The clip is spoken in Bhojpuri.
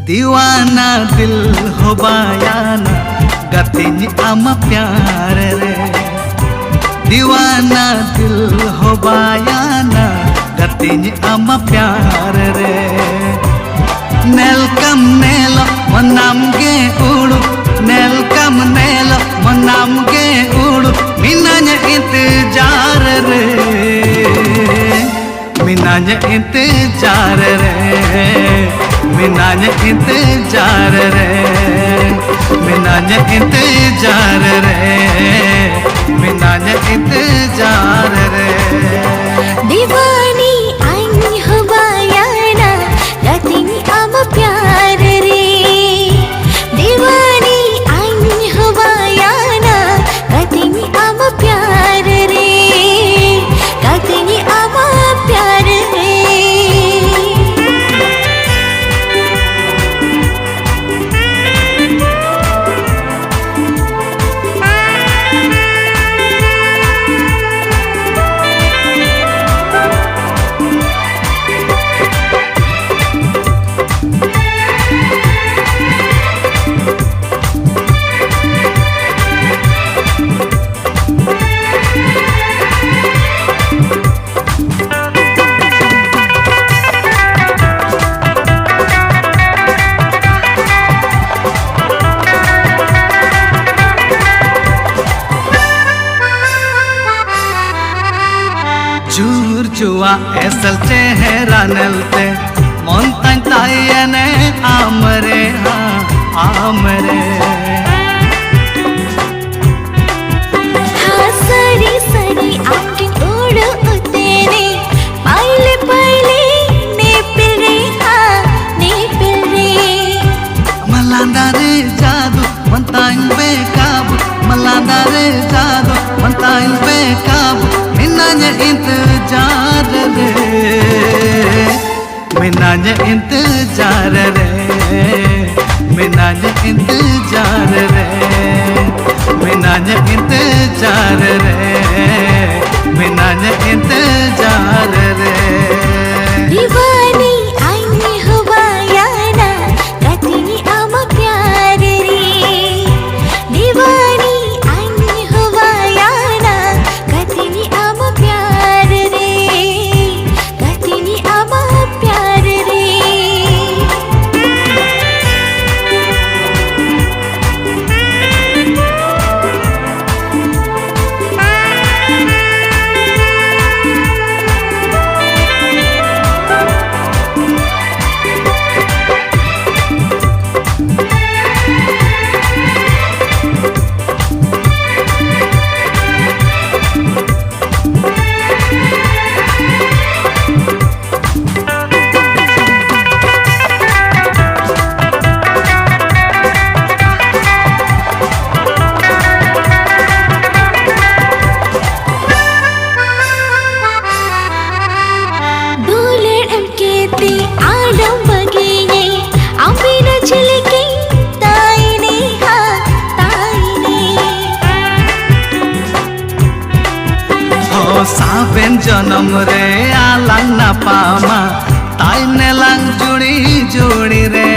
दीवाना दिल हो बायाना गतिनी आमा प्यार रे दीवाना दिल हो बायाना गतिनी आमा प्यार रे नेलकम नेलो मनाम गे उड़ू नेलकम नेलो मनाम गे उड़ू मिनान्या इंतजार रे मिनान्या इंतजार रे मिनान्या इंतजार रे मिनान्या इंतजार रे मिनान्या इंतजार रे दीवानी आई हो बायाना गतिनी आमा प्यार रे दीवानी आई हो बायाना गतिनी आमा प्यार रे गतिनी आमा प्यार रे चूर चुआ ऐसल चेहरा नलते मन तंग तायने आमरे हाँ आमरे हाँ सरी सरी आंखें उड़ उतेरे पहले पहले नेपिल रे हाँ नेपिल रे मलांदा रे जादू मन तंग बेकाबू मलांदा रे जादू मन तंग बेकाबू मिनान्या इंतजार रे मिनान्या इंतजार रे मिनान्या इंतजार रे मिनान्या इंतजार रे मिनान्या इंतजार रे दीवानी आई हो बायाना गतिनी आमा प्यार रे दीवानी आई हो बायाना गतिनी आमा प्यार रे गतिनी आमा प्यार रे साबेन जनम रे आलांग ना पामा ताई नेलांग जुड़ी जुड़ी रे